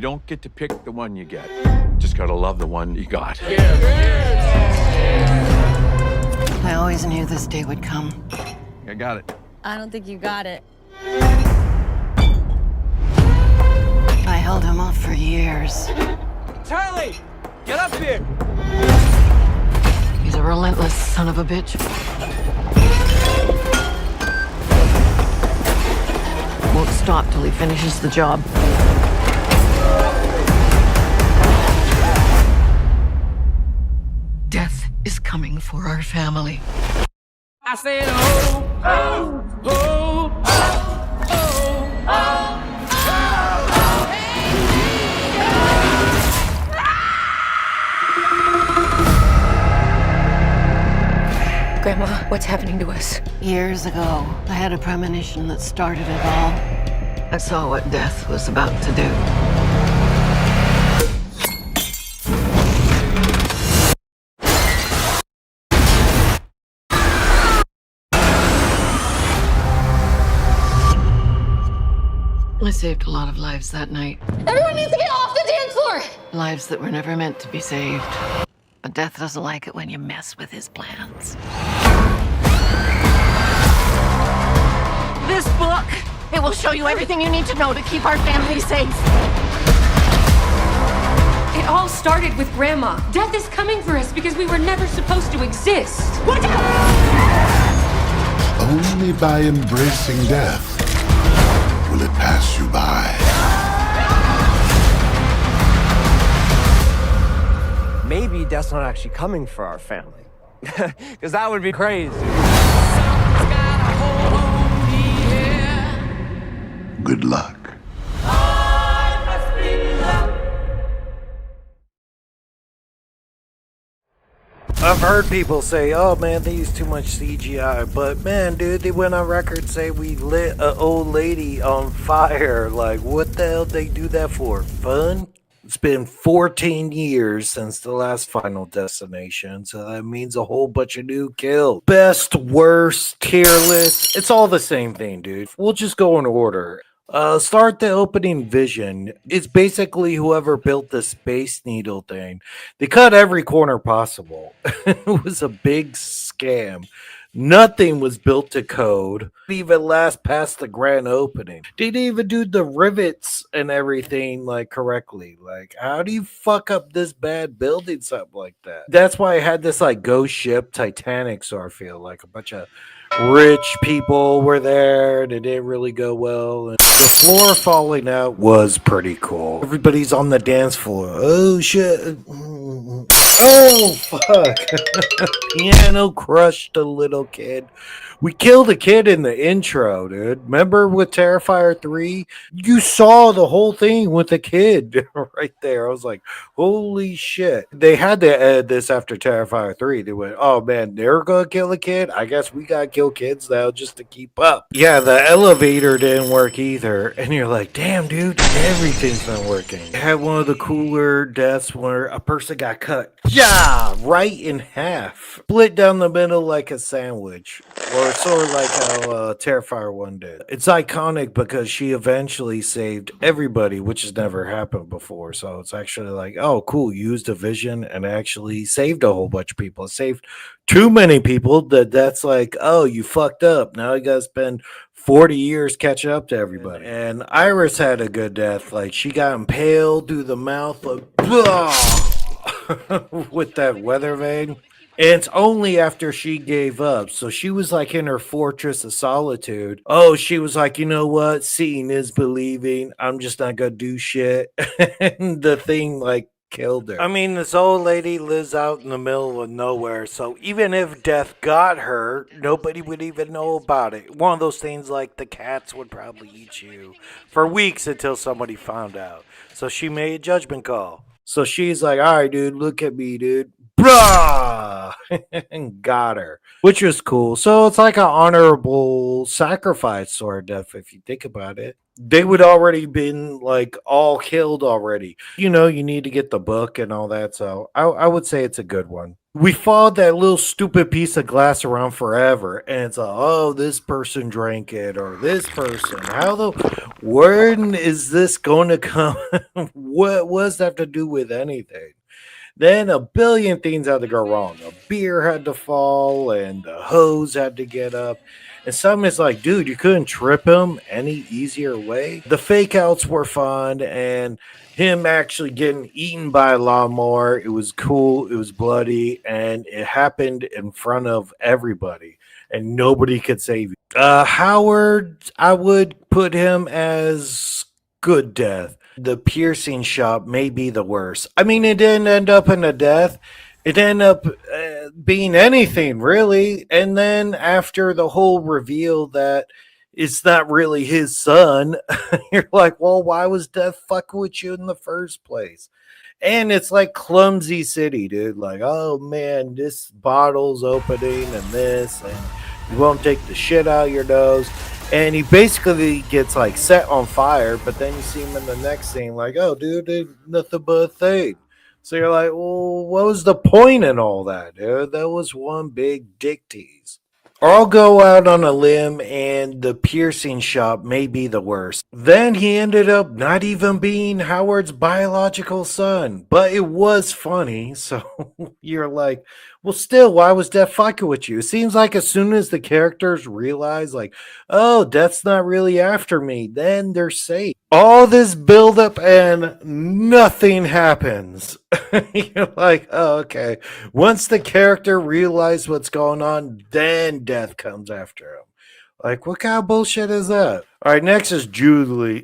don't get to pick the one you get. Just gotta love the one you got. I always knew this day would come. I got it. I don't think you got it. I held him off for years. Charlie, get up here. He's a relentless son of a bitch. Won't stop till he finishes the job. Death is coming for our family. I said, oh, oh, oh, oh, oh, oh. Grandma, what's happening to us? Years ago, I had a premonition that started it all. I saw what death was about to do. I saved a lot of lives that night. Everyone needs to get off the dance floor! Lives that were never meant to be saved. But death doesn't like it when you mess with his plans. This book, it will show you everything you need to know to keep our family safe. It all started with Grandma. Death is coming for us because we were never supposed to exist. Watch out! Only by embracing death will it pass you by. Maybe death's not actually coming for our family. Because that would be crazy. Good luck. I've heard people say, oh man, they use too much CGI, but man, dude, they went on record say we lit an old lady on fire. Like, what the hell they do that for? Fun? It's been 14 years since the last Final Destination, so that means a whole bunch of new kills. Best, worst, tier list, it's all the same thing, dude. We'll just go in order. Start the opening vision. It's basically whoever built the Space Needle thing. They cut every corner possible. It was a big scam. Nothing was built to code. Didn't even last past the grand opening. Didn't even do the rivets and everything like correctly. Like, how do you fuck up this bad building something like that? That's why I had this like ghost ship Titanic sort of feel, like a bunch of rich people were there and it didn't really go well. And the floor falling out was pretty cool. Everybody's on the dance floor. Oh shit. Oh fuck. Piano crushed a little kid. We killed a kid in the intro, dude. Remember with Terrifier 3? You saw the whole thing with the kid right there. I was like, holy shit. They had to edit this after Terrifier 3. They went, oh man, they're gonna kill a kid? I guess we gotta kill kids now just to keep up. Yeah, the elevator didn't work either. And you're like, damn, dude, everything's not working. I had one of the cooler deaths where a person got cut. Yeah, right in half. Split down the middle like a sandwich. Or sort of like how Terrifier 1 did. It's iconic because she eventually saved everybody, which has never happened before. So it's actually like, oh, cool. Used a vision and actually saved a whole bunch of people. It saved too many people that's like, oh, you fucked up. Now you got to spend 40 years catching up to everybody. And Iris had a good death. Like, she got impaled through the mouth of, with that weather vane. And it's only after she gave up. So she was like in her fortress of solitude. Oh, she was like, you know what? Seeing is believing. I'm just not going to do shit. And the thing like killed her. I mean, this old lady lives out in the middle of nowhere. So even if death got her, nobody would even know about it. One of those things like the cats would probably eat you for weeks until somebody found out. So she made a judgment call. So she's like, all right, dude, look at me, dude. Brah! And got her, which was cool. So it's like an honorable sacrifice sort of death if you think about it. they would already been like all killed already. You know, you need to get the book and all that. So I would say it's a good one. We followed that little stupid piece of glass around forever, and it's like, oh, this person drank it, or this person. How the when is this going to come? What does that have to do with anything? Then a billion things had to go wrong. A beer had to fall, and the hose had to get up. And some is like, dude, you couldn't trip him any easier way. The fake outs were fun, and him actually getting eaten by a lawnmower. It was cool. It was bloody, and it happened in front of everybody, and nobody could save you. Howard, I would put him as good death. The piercing shop may be the worst. I mean, it didn't end up in a death. It ended up being anything, really. And then after the whole reveal that it's not really his son, you're like, well, why was Death fucking with you in the first place? And it's like Clumsy City, dude. Like, oh man, this bottle's opening and this, and you won't take the shit out of your nose. And he basically gets like set on fire, but then you see him in the next scene, like, oh, dude, it's nothing but a thing. So you're like, well, what was the point in all that, dude? That was one big dick tease. Or I'll go out on a limb and the piercing shop may be the worst. Then he ended up not even being Howard's biological son, but it was funny. So you're like, well, still, why was Death fucking with you? It seems like as soon as the characters realize, like, oh, Death's not really after me, then they're safe. All this buildup and nothing happens. You're like, oh, okay. Once the character realizes what's going on, then Death comes after him. Like, what kind of bullshit is that? All right, next is Julia.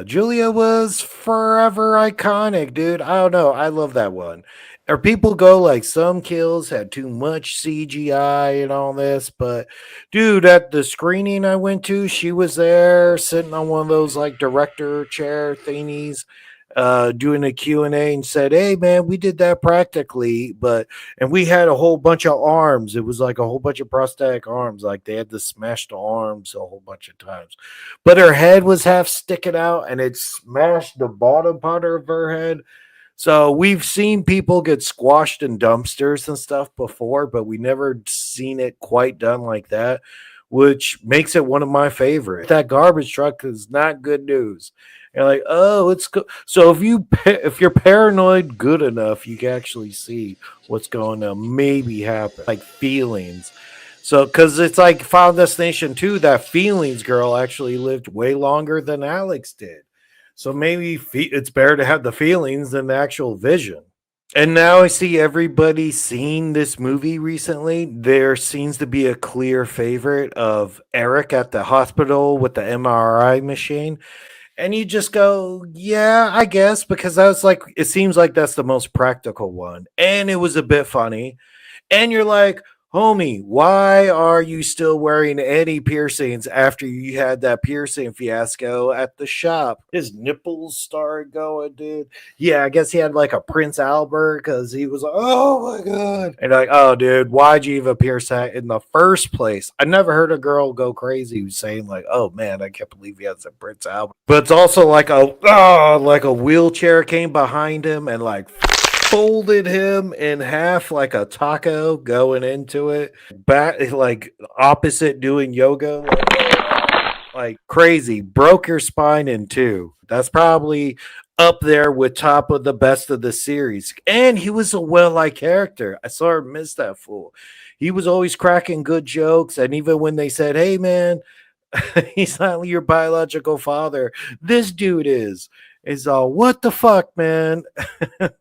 Julia was forever iconic, dude. I don't know. I love that one. Or people go like some kills had too much CGI and all this, but dude, at the screening I went to, she was there sitting on one of those like director chair thingies, doing a Q&A and said, hey man, we did that practically, and we had a whole bunch of arms. It was like a whole bunch of prosthetic arms. Like they had to smash the arms a whole bunch of times, but her head was half sticking out and it smashed the bottom part of her head. So we've seen people get squashed in dumpsters and stuff before, but we never seen it quite done like that, which makes it one of my favorites. That garbage truck is not good news. You're like, oh, it's good. So if you're paranoid good enough, you can actually see what's going to maybe happen, like feelings. So, because it's like Final Destination 2, that feelings girl actually lived way longer than Alex did. So maybe it's better to have the feelings than the actual vision. And now I see everybody seeing this movie recently. There seems to be a clear favorite of Eric at the hospital with the MRI machine. And you just go, yeah, I guess, because I was like, it seems like that's the most practical one. And it was a bit funny. And you're like, homie, why are you still wearing any piercings after you had that piercing fiasco at the shop? His nipples started going, dude. Yeah, I guess he had like a Prince Albert because he was like, oh my God. And like, oh, dude, why'd you even pierce that in the first place? I never heard a girl go crazy saying like, oh man, I can't believe he has a Prince Albert. But it's also like a wheelchair came behind him and like folded him in half like a taco going into it, back like opposite doing yoga, like crazy. Broke your spine in two. That's probably up there with top of the best of the series. And he was a well-liked character. I sort of missed that fool. He was always cracking good jokes, and even when they said, hey man, he's not your biological father, this dude is all, what the fuck, man?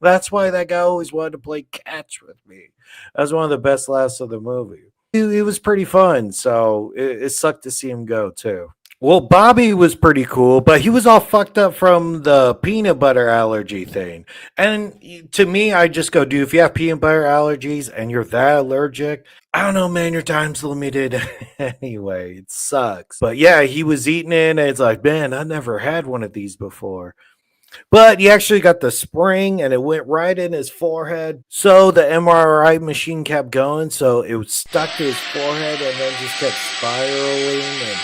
That's why that guy always wanted to play catch with me. That was one of the best laughs of the movie. It was pretty fun, so it sucked to see him go too. Well, Bobby was pretty cool, but he was all fucked up from the peanut butter allergy thing. And to me, I just go, dude, if you have peanut butter allergies and you're that allergic, I don't know, man, your time's limited. Anyway, it sucks. But yeah, he was eating it, and it's like, man, I never had one of these before. But he actually got the spring and it went right in his forehead. So the MRI machine kept going. So it was stuck to his forehead and then just kept spiraling. And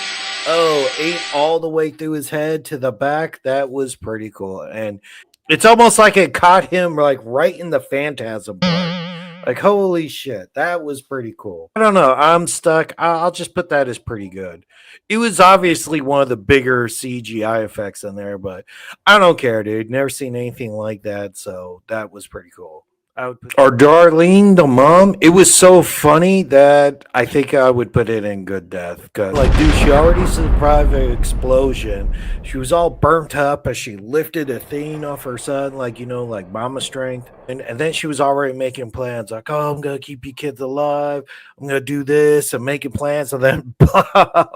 ate all the way through his head to the back. That was pretty cool. And it's almost like it caught him like right in the phantasm part. Like, holy shit, that was pretty cool. I don't know. I'm stuck. I'll just put that as pretty good. It was obviously one of the bigger CGI effects in there, but I don't care, dude. Never seen anything like that. So that was pretty cool. I would put our Darlene, the mom, it was so funny that I think I would put it in good death. Like, dude, she already survived an explosion. She was all burnt up as she lifted a thing off her son, like, you know, like mama strength. And then she was already making plans, like, oh, I'm going to keep you kids alive. I'm going to do this and making plans. And then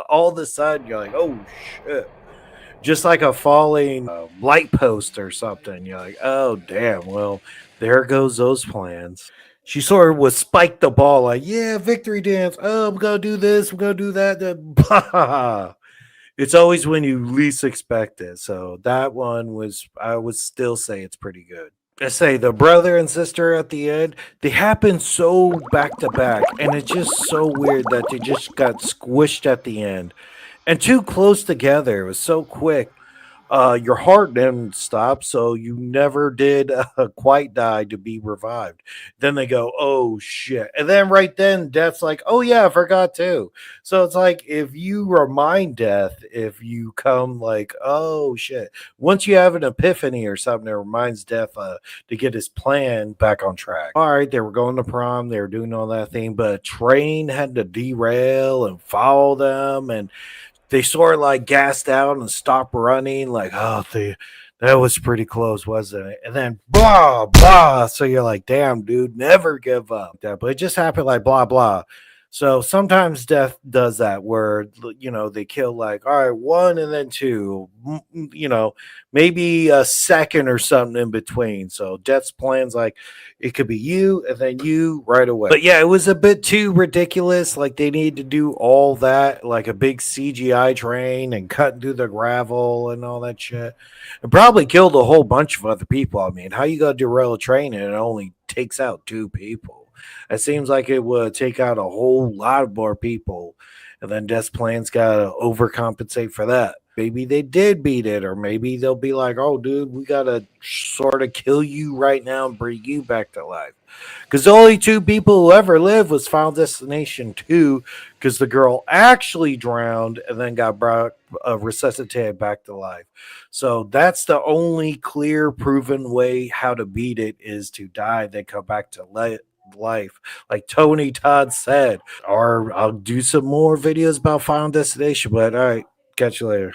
all of a sudden, you're like, oh, shit. Just like a falling light post or something. You're like, oh, damn, well, there goes those plans. She sort of was spiked the ball like, yeah, victory dance. Oh, I'm going to do this. I'm going to do that. Then, it's always when you least expect it. So that one was, I would still say it's pretty good. I say the brother and sister at the end, they happen so back to back. And it's just so weird that they just got squished at the end. And too close together. It was so quick. Your heart didn't stop, so you never did quite die to be revived. Then they go, oh shit. And then right then, Death's like, oh yeah, I forgot too. So it's like, if you remind Death, if you come like, oh shit. Once you have an epiphany or something that reminds Death to get his plan back on track. All right, they were going to prom, they were doing all that thing, but a train had to derail and follow them, and they sort of like gassed out and stopped running. Like, oh, that was pretty close, wasn't it? And then blah, blah. So you're like, damn, dude, never give up. But it just happened like blah, blah. So sometimes Death does that where, you know, they kill like, all right, one and then two, you know, maybe a second or something in between. So Death's plan's like, it could be you and then you right away. But yeah, it was a bit too ridiculous. Like they need to do all that, like a big CGI train and cutting through the gravel and all that shit. And probably killed a whole bunch of other people. I mean, how you gonna derail a train and it only takes out 2 people? It seems like it would take out a whole lot more people. And then Death's plan's got to overcompensate for that. Maybe they did beat it, or maybe they'll be like, oh, dude, we got to sort of kill you right now and bring you back to life. Because the only 2 people who ever lived was Final Destination 2, because the girl actually drowned and then got brought resuscitated back to life. So that's the only clear, proven way how to beat it is to die, then come back to life. Like Todd said, or I'll do some more videos about Final Destination. But all right, catch you later.